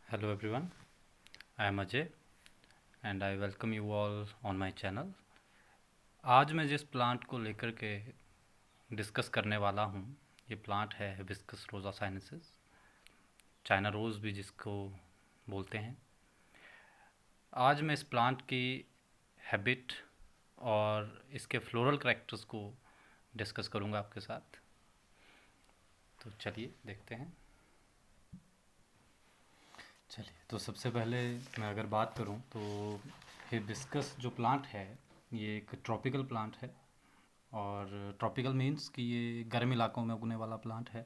Hello everyone, I am Ajay and I welcome you all on my channel। आज मैं जिस plant को लेकर के डिस्कस करने वाला हूँ, ये प्लांट है हिबिस्कस रोज़ा साइनेंसिस, चाइना रोज़ भी जिसको बोलते हैं। आज मैं इस प्लांट की हैबिट और इसके फ्लोरल करैक्टर्स को डिस्कस करूँगा आपके साथ। तो चलिए देखते हैं। चलिए, तो सबसे पहले मैं अगर बात करूं तो हिबिस्कस जो प्लांट है ये एक ट्रॉपिकल प्लांट है। और ट्रॉपिकल मीन्स कि ये गर्म इलाकों में उगने वाला प्लांट है।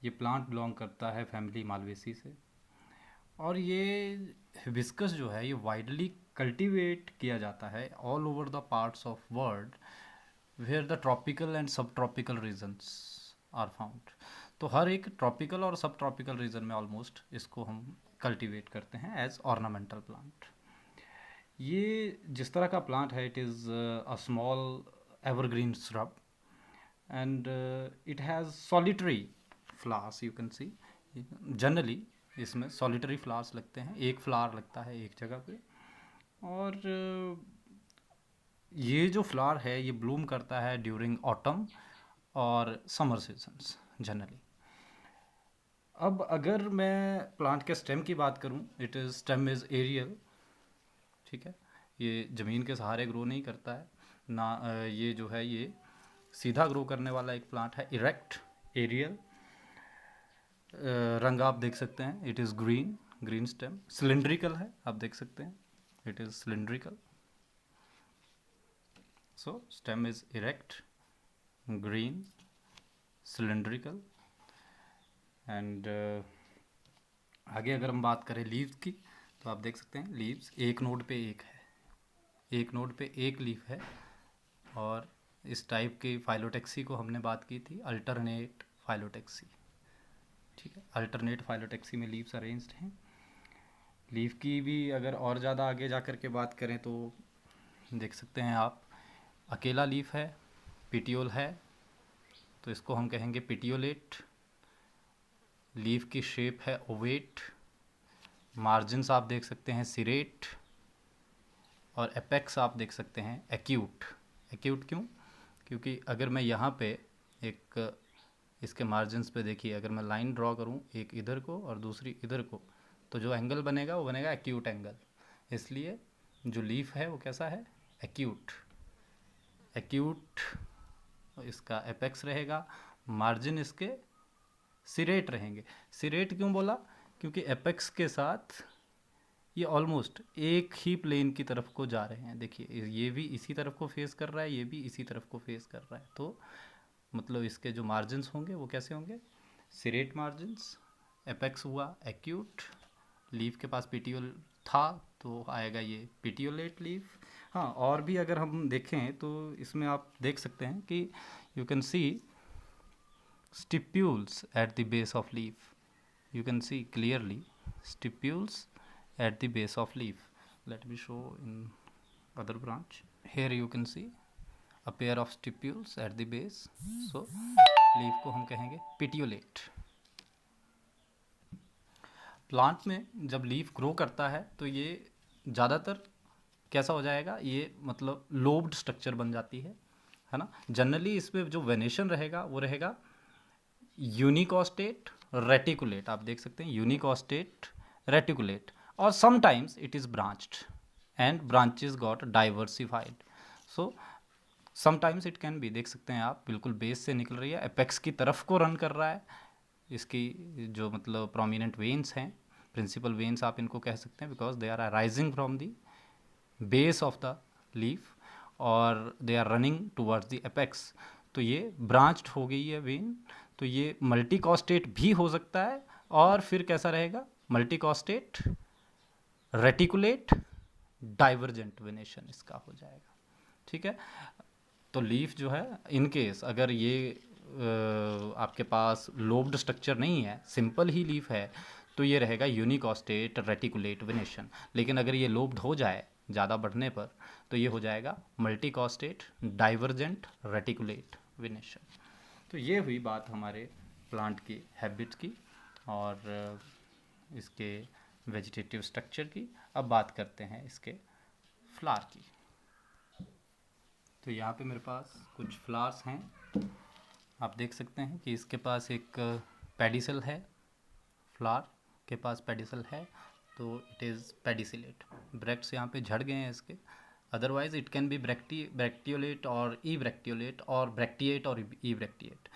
ये प्लांट बिलोंग करता है फैमिली मालवेसी से। और ये हिबिस्कस जो है ये वाइडली कल्टीवेट किया जाता है all over the parts of world where the tropical and subtropical regions are found. तो हर एक ट्रॉपिकल और सब ट्रॉपिकल रीजन में ऑलमोस्ट इसको हम कल्टीवेट करते हैं एज ऑर्नामेंटल प्लांट। ये जिस तरह का प्लांट है, it is a small evergreen shrub and it has solitary flowers, you can see। Generally इसमें solitary flowers लगते हैं, एक फ्लावर लगता है एक जगह पे। और ये जो फ्लावर है ये ब्लूम करता है ड्यूरिंग ऑटम और समर सीजन्स जनरली। अब अगर मैं प्लांट के स्टेम की बात करूं, it is stem is aerial. ठीक है, ये ज़मीन के सहारे ग्रो नहीं करता है ना। ये जो है ये सीधा ग्रो करने वाला एक प्लांट है, इरेक्ट एरियल। रंग आप देख सकते हैं, it is green, green stem. Cylindrical है, आप देख सकते हैं, it is cylindrical. So stem is erect, green, cylindrical. And आगे अगर हम बात करें लीव्स की, तो आप देख सकते हैं लीव्स एक नोड पे एक है, एक नोड पे एक लीफ है। और इस टाइप की फाइलोटेक्सी को हमने बात की थी, अल्टरनेट फाइलोटेक्सी। ठीक है, अल्टरनेट फाइलोटेक्सी में लीव्स अरेंज्ड हैं। लीफ की भी अगर और ज़्यादा आगे जा कर के बात करें तो देख सकते हैं आप, अकेला लीफ है, पिटियोल है, तो इसको हम कहेंगे पिटियोलेट। लीफ की शेप है ओवेट, मार्जिन्स आप देख सकते हैं सिरेट, और एपेक्स आप देख सकते हैं एक्यूट। एक्यूट क्यों? क्योंकि अगर मैं यहाँ पे एक इसके मार्जिन्स पे देखिए, अगर मैं लाइन ड्रॉ करूँ एक इधर को और दूसरी इधर को, तो जो एंगल बनेगा वो बनेगा एक्यूट एंगल। इसलिए जो लीफ है वो कैसा है? एक्यूट। एक्यूट इसका एपेक्स रहेगा, मार्जिन इसके सिरेट रहेंगे। सिरेट क्यों बोला? क्योंकि एपेक्स के साथ ये ऑलमोस्ट एक ही प्लेन की तरफ को जा रहे हैं। देखिए, ये भी इसी तरफ को फेस कर रहा है, ये भी इसी तरफ को फेस कर रहा है। तो मतलब इसके जो मार्जिन्स होंगे वो कैसे होंगे? Siret margins. एपेक्स हुआ एक्यूट। लीफ के पास पिटियोल था तो आएगा ये पिटियोलेट लीफ। हाँ, और भी अगर हम देखें तो इसमें आप देख सकते हैं कि you can see stipules at the base of leaf. You can see clearly stipules at the base of leaf. Let me show in other branch. Here you can see a pair of stipules at the base. So leaf को हम कहेंगे petiolate। Plant में जब leaf grow करता है तो ये ज़्यादातर कैसा हो जाएगा? ये मतलब लोब्ड स्ट्रक्चर बन जाती है ना। जनरली इसमें जो वेनेशन रहेगा वो रहेगा यूनिकॉस्टेट रेटिकुलेट। आप देख सकते हैं यूनिकॉस्टेट रेटिकुलेट, और sometimes it is branched and branches got diversified. So sometimes it can B, देख सकते हैं आप, बिल्कुल बेस से निकल रही है, एपेक्स की तरफ को रन कर रहा है। इसकी जो मतलब प्रोमिनेंट वेन्स हैं, प्रिंसिपल वेन्स आप इनको कह सकते हैं, because they are arising from the base of the leaf और they are running towards the apex. तो ये ब्रांच्ड हो गई है वेन। तो ये मल्टीकॉस्टेट भी हो सकता है, और फिर कैसा रहेगा? मल्टीकॉस्टेट रेटिकुलेट डाइवर्जेंट वेनेशन इसका हो जाएगा। ठीक है, तो लीफ जो है, इन केस अगर ये आपके पास लोब्ड स्ट्रक्चर नहीं है, सिंपल ही लीफ है, तो ये रहेगा यूनिकॉस्टेट रेटिकुलेट वेनेशन। लेकिन अगर ये लोब्ड हो जाए ज़्यादा बढ़ने पर, तो ये हो जाएगा मल्टीकॉस्टेट डाइवर्जेंट रेटिकुलेट वेनेशन। तो ये हुई बात हमारे प्लांट की हैबिट की। और इसके वेजिटेटिव स्ट्रक्चर की। अब बात करते हैं इसके फ्लावर की। तो यहाँ पे मेरे पास कुछ फ्लावर्स हैं। आप देख सकते हैं कि इसके पास एक पेडिसल है, फ्लावर के पास पेडिसल है, तो इट इज़ पेडिसिलेट। ब्रैक्ट्स यहाँ पे झड़ गए हैं इसके। Otherwise it can be bracteolate और ई ब्रैक्टियोलेट और ब्रैक्टिएट और ebracteate.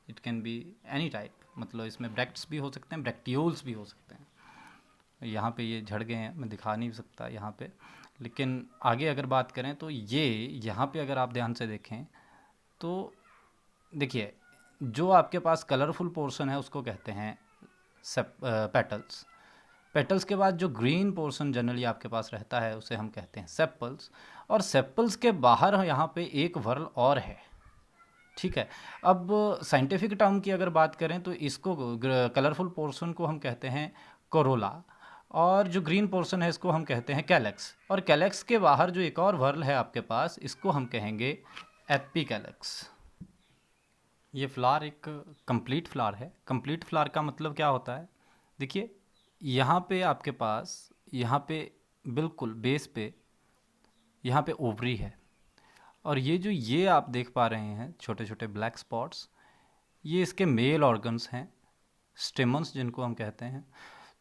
It can be any type, मतलब इसमें ब्रैक्ट्स भी हो सकते हैं, ब्रैक्टियोल्स भी हो सकते हैं। यहाँ पे ये झड़ गए हैं, मैं दिखा नहीं सकता यहाँ पे, लेकिन आगे अगर बात करें तो ये यहाँ पे अगर आप ध्यान से देखें तो देखिए, जो आपके पास कलरफुल पोर्शन है उसको कहते हैं पेटल्स। पेटल्स के बाद जो ग्रीन पोर्शन जनरली आपके पास रहता है उसे हम कहते हैं सेपल्स। और सेपल्स के बाहर यहाँ पे एक वर्ल और है, ठीक है। अब साइंटिफिक टर्म की अगर बात करें तो इसको कलरफुल पोर्शन को हम कहते हैं कोरोला, और जो ग्रीन पोर्शन है इसको हम कहते हैं कैलेक्स। और कैलेक्स के बाहर जो एक और वर्ल है आपके पास, इसको हम कहेंगे एपिकैलेक्स। ये फ्लावर एक कंप्लीट फ्लावर है। कंप्लीट फ्लावर का मतलब क्या होता है, देखिए यहाँ पे आपके पास, यहाँ पे बिल्कुल बेस पे यहाँ पे ओवरी है, और ये आप देख पा रहे हैं छोटे छोटे ब्लैक स्पॉट्स, ये इसके मेल ऑर्गन्स हैं, स्टेमन्स जिनको हम कहते हैं।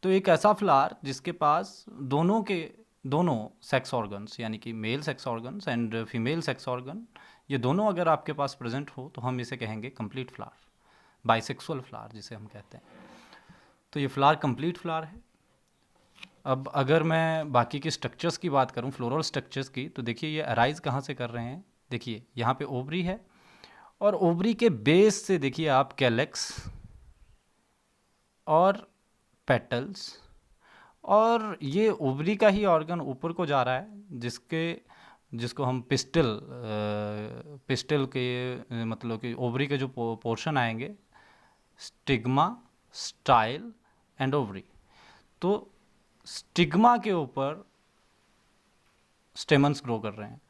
तो एक ऐसा फ्लावर जिसके पास दोनों सेक्स ऑर्गन्स, यानी कि male sex organs and female sex organ, ये दोनों अगर आपके पास प्रेजेंट हो तो हम इसे कहेंगे कंप्लीट फ्लावर, बाइसेक्सुअल फ्लावर जिसे हम कहते हैं। तो ये फ्लावर कंप्लीट फ्लावर है। अब अगर मैं बाकी के स्ट्रक्चर्स की बात करूं, फ्लोरल स्ट्रक्चर्स की, तो देखिए ये अराइज कहाँ से कर रहे हैं। देखिए यहाँ पे ओवरी है, और ओवरी के बेस से देखिए आप कैलेक्स और पेटल्स, और ये ओवरी का ही ऑर्गन ऊपर को जा रहा है जिसको हम पिस्टल के मतलब कि ओवरी के जो पोर्शन आएंगे, स्टिग्मा, स्टाइल एंड ओवरी। तो स्टिग्मा के ऊपर स्टेमन्स ग्रो कर रहे हैं।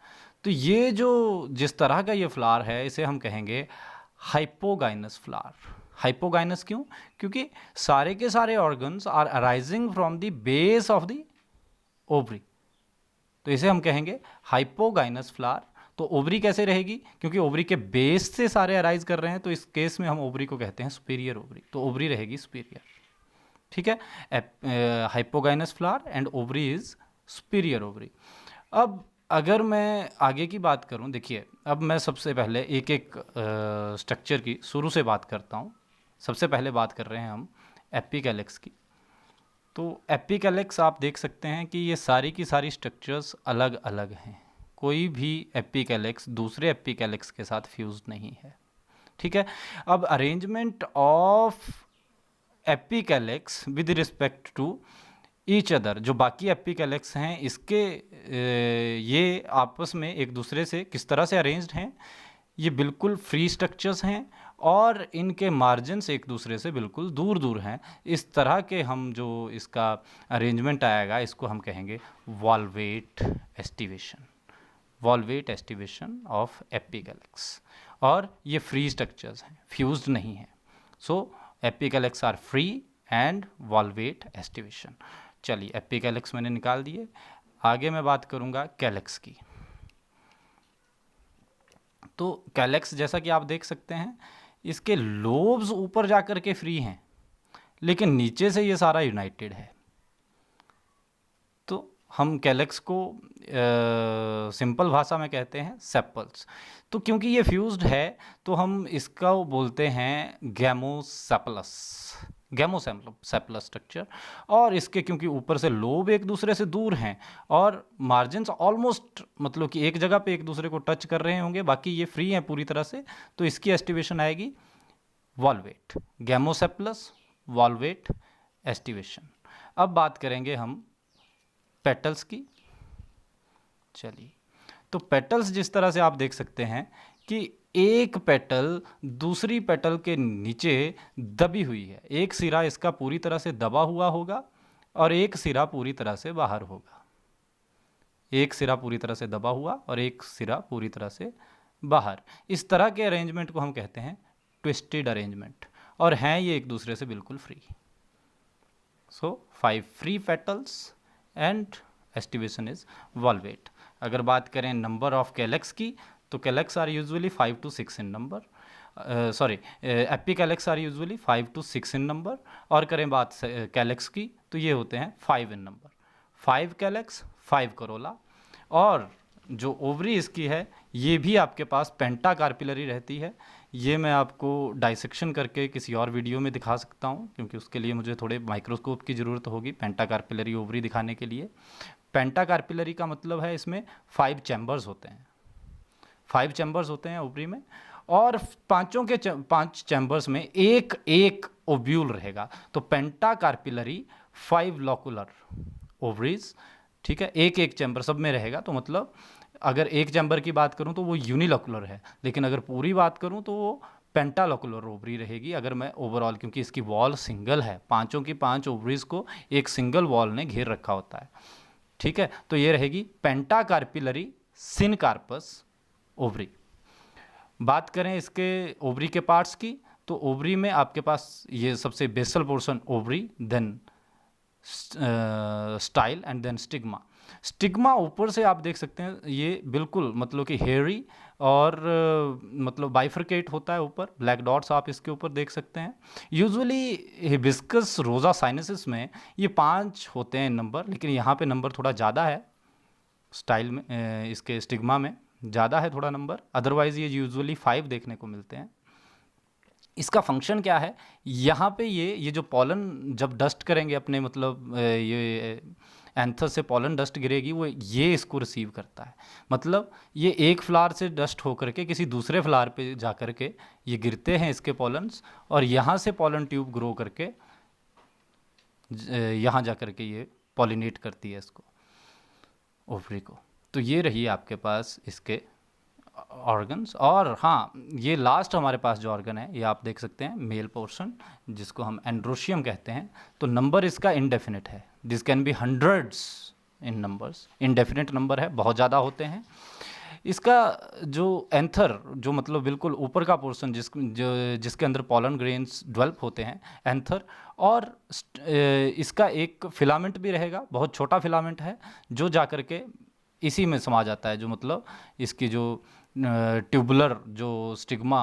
तो ये जिस तरह का ये फ्लावर है इसे हम कहेंगे हाइपोगाइनस फ्लावर। हाइपोगाइनस क्यों? क्योंकि सारे के सारे organs are arising from the base of the ovary, तो इसे हम कहेंगे हाइपोगाइनस फ्लावर। तो ओवरी कैसे रहेगी? क्योंकि ओवरी के बेस से सारे अराइज कर रहे हैं, तो इस केस में हम ओवरी को कहते हैं सुपीरियर ओवरी, तो ओवरी रहेगी सुपीरियर, ठीक है। Hypogynous flower and ovary is superior ovary. अब अगर मैं आगे की बात करूं, देखिए अब मैं सबसे पहले एक एक स्ट्रक्चर की शुरू से बात करता हूं। सबसे पहले बात कर रहे हैं हम एपिकैलेक्स की। तो एपिकैलेक्स आप देख सकते हैं कि ये सारी की सारी स्ट्रक्चर्स अलग अलग हैं, कोई भी एपिकैलेक्स दूसरे एपिकैलेक्स के साथ फ्यूज नहीं है, ठीक है। अब arrangement of epicalyx with respect to each other, जो बाकी एपिकैलेक्स हैं इसके ये आपस में एक दूसरे से किस तरह से अरेंज्ड हैं, ये बिल्कुल फ्री स्ट्रक्चर्स हैं और इनके मार्जिन्स एक दूसरे से बिल्कुल दूर दूर हैं। इस तरह के हम जो इसका अरेंजमेंट आएगा इसको हम कहेंगे valvate aestivation, valvate aestivation of epicalyx. और ये फ्री स्ट्रक्चर्स हैं, फ्यूज्ड नहीं हैं। So epicalyx are free and valvate aestivation. चलिए एपिकैलेक्स मैंने निकाल दिए। आगे मैं बात करूँगा कैलेक्स की। तो कैलेक्स जैसा कि आप देख सकते हैं इसके लोब्स ऊपर जाकर के फ्री हैं, लेकिन नीचे से ये सारा यूनाइटेड है। तो हम कैलेक्स को सिंपल भाषा में कहते हैं सेपल्स। तो क्योंकि ये फ्यूज्ड है तो हम इसका बोलते हैं गैमोसेपलस, गैमोसेपलस स्ट्रक्चर। और इसके क्योंकि ऊपर से लोब एक दूसरे से दूर हैं और मार्जिन्स ऑलमोस्ट मतलब कि एक जगह पे एक दूसरे को टच कर रहे होंगे, बाकी ये फ्री हैं पूरी तरह से, तो इसकी एस्टिवेशन आएगी वॉल्वेट, गैमोसेपलस वॉल्वेट एस्टिवेशन। अब बात करेंगे हम पेटल्स की। चलिए, तो पेटल्स जिस तरह से आप देख सकते हैं कि एक पेटल दूसरी पेटल के नीचे दबी हुई है, एक सिरा इसका पूरी तरह से दबा हुआ होगा और एक सिरा पूरी तरह से बाहर होगा। एक सिरा पूरी तरह से दबा हुआ और एक सिरा पूरी तरह से बाहर। इस तरह के अरेंजमेंट को हम कहते हैं ट्विस्टेड अरेंजमेंट, और हैं ये एक दूसरे से बिल्कुल free. So 5 free petals and aestivation is valvate. अगर बात करें नंबर ऑफ कैलेक्स की, तो calyx are usually 5 to 6 in number, epicalyx are usually 5 to 6 in number. और करें बात कैलेक्स की, तो ये होते हैं 5 इन नंबर, 5 कैलेक्स 5 करोला। और जो ओवरी इसकी है ये भी आपके पास पेंटा कार्पिलरी रहती है। ये मैं आपको डाइसेक्शन करके किसी और वीडियो में दिखा सकता हूँ, क्योंकि उसके लिए मुझे थोड़े माइक्रोस्कोप की ज़रूरत होगी पेंटा कार्पिलरी ओवरी दिखाने के लिए। पेंटा कार्पिलरी का मतलब है इसमें 5 चैम्बर्स होते हैं, 5 चैम्बर्स होते हैं ओवरी में, और पांचों के 5 चैम्बर्स में एक एक ओव्यूल रहेगा। तो पेंटा कार्पिलरी 5 लॉकुलर ओवरीज, ठीक है, एक एक चैम्बर सब में रहेगा। तो मतलब अगर एक चैम्बर की बात करूं तो वो यूनिलॉकुलर है, लेकिन अगर पूरी बात करूं तो वो पेंटालॉकुलर ओवरी रहेगी। अगर मैं ओवरऑल, क्योंकि इसकी वॉल सिंगल है, पांचों की 5 ओवरीज को एक सिंगल वॉल ने घेर रखा होता है, ठीक है। तो ये रहेगी पेंटा कार्पिलरी सिनकार्पस ओवरी। बात करें इसके ओवरी के पार्ट्स की, तो ओवरी में आपके पास ये सबसे basal portion ovary, then style and then stigma. Stigma ऊपर से आप देख सकते हैं ये बिल्कुल मतलब कि हेयरी और मतलब बाइफरकेट होता है ऊपर, ब्लैक डॉट्स आप इसके ऊपर देख सकते हैं। यूजुअली हिबिस्कस रोजा साइनेसिस में ये 5 होते हैं नंबर, लेकिन यहाँ पे नंबर थोड़ा ज़्यादा है स्टाइल में, इसके स्टिग्मा में ज़्यादा है थोड़ा नंबर, अदरवाइज़ ये यूजुअली 5 देखने को मिलते हैं। इसका फंक्शन क्या है, यहाँ पे ये जो पॉलन जब डस्ट करेंगे अपने मतलब ये एंथस से पॉलन डस्ट गिरेगी, वो ये इसको रिसीव करता है। मतलब ये एक फ्लावर से डस्ट होकर के किसी दूसरे फ्लावर पे जा कर के ये गिरते हैं इसके पॉलन्स, और यहाँ से पॉलन ट्यूब ग्रो करके यहाँ जा कर के ये पॉलिनेट करती है इसको, ओवरी को। तो ये रही आपके पास इसके ऑर्गन्स। और हाँ, ये लास्ट हमारे पास जो ऑर्गन है ये आप देख सकते हैं मेल पोर्शन, जिसको हम एंड्रोशियम कहते हैं। तो नंबर इसका इनडेफिनिट है, this can be hundreds in numbers, indefinite number है, बहुत ज़्यादा होते हैं। इसका जो एंथर, जो मतलब बिल्कुल ऊपर का पोर्शन जिसके अंदर पॉलन ग्रेन्स डेवलप होते हैं, एंथर, और इसका एक फिलामेंट भी रहेगा, बहुत छोटा फिलामेंट है जो जा कर के इसी में समा जाता है, जो मतलब इसकी जो ट्यूबुलर जो स्टिग्मा,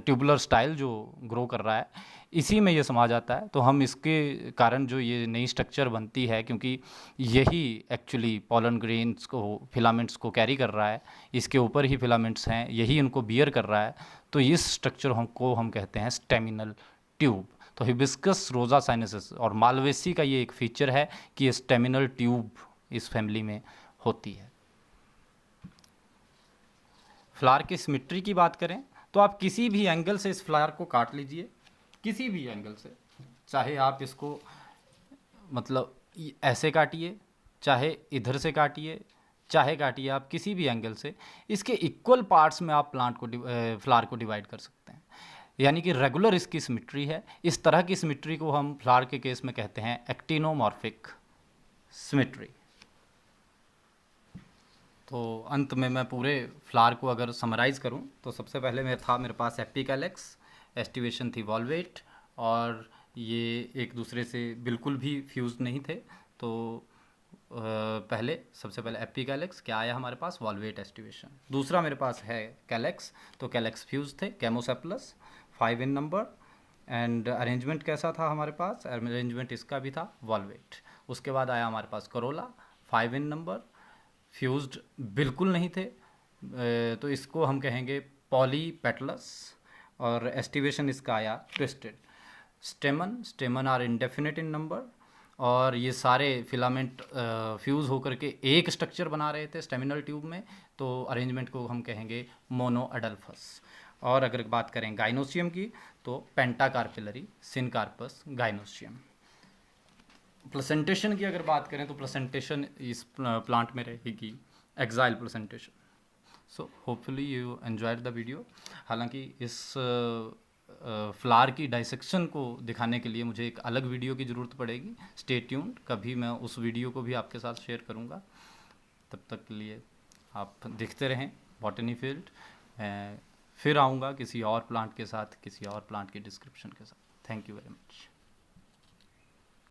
ट्यूबुलर स्टाइल जो ग्रो कर रहा है, इसी में ये समा जाता है। तो हम इसके कारण जो ये नई स्ट्रक्चर बनती है, क्योंकि यही एक्चुअली पॉलन ग्रेन्स को, फिलामेंट्स को कैरी कर रहा है, इसके ऊपर ही फिलामेंट्स हैं, यही इनको बियर कर रहा है। तो इस स्ट्रक्चर हम कहते हैं स्टेमिनल ट्यूब। तो हिबिस्कस रोजा साइनेसिस और मालवेसी का ये एक फीचर है कि ये स्टेमिनल ट्यूब इस फैमिली में होती है। फ्लावर की सिमेट्री की बात करें तो आप किसी भी एंगल से इस फ्लावर को काट लीजिए, किसी भी एंगल से, चाहे आप इसको मतलब ऐसे काटिए, चाहे इधर से काटिए, चाहे काटिए आप किसी भी एंगल से, इसके इक्वल पार्ट्स में आप फ्लावर को डिवाइड कर सकते हैं। यानी कि रेगुलर इसकी सिमेट्री है। इस तरह की सिमेट्री को हम फ्लावर के केस में कहते हैं एक्टिनोमॉर्फिक सिमेट्री। तो अंत में मैं पूरे फ्लावर को अगर समराइज़ करूं तो सबसे पहले मेरे पास एपिकैलेक्स, एस्टिवेशन थी वॉल्वेट, और ये एक दूसरे से बिल्कुल भी फ्यूज नहीं थे। तो सबसे पहले एपिकैलेक्स क्या आया हमारे पास, वॉल्वेट, एस्टिवेशन। दूसरा मेरे पास है कैलेक्स, तो कैलेक्स फ्यूज थे, कैमोसेप्लस, 5 इन नंबर। एंड अरेंजमेंट कैसा था हमारे पास, अरेंजमेंट इसका भी था वॉल्वेट। उसके बाद आया हमारे पास करोला, 5 इन नंबर, फ्यूज्ड बिल्कुल नहीं थे, तो इसको हम कहेंगे पॉलीपेटलस। और एस्टिवेशन इसका आया twisted. Stamen are indefinite in number, और ये सारे फिलामेंट फ्यूज़ होकर के एक स्ट्रक्चर बना रहे थे स्टेमिनल ट्यूब में, तो अरेंजमेंट को हम कहेंगे मोनोअडल्फस। और अगर बात करें गाइनोसियम की, तो पेंटाकार्पिलरी सिनकार्पस गाइनोसियम। प्लेसेंटेशन की अगर बात करें तो प्लेसेंटेशन इस प्लांट में रहेगी exile placentation. So hopefully you enjoyed the video. हालांकि इस फ्लावर की डाइसेक्शन को दिखाने के लिए मुझे एक अलग वीडियो की ज़रूरत पड़ेगी। स्टे ट्यून्ड, कभी मैं उस वीडियो को भी आपके साथ शेयर करूंगा। तब तक के लिए आप देखते रहें बॉटनी फील्ड। फिर आऊँगा किसी और प्लांट के साथ, किसी और प्लांट की डिस्क्रिप्शन के साथ। Thank you very much.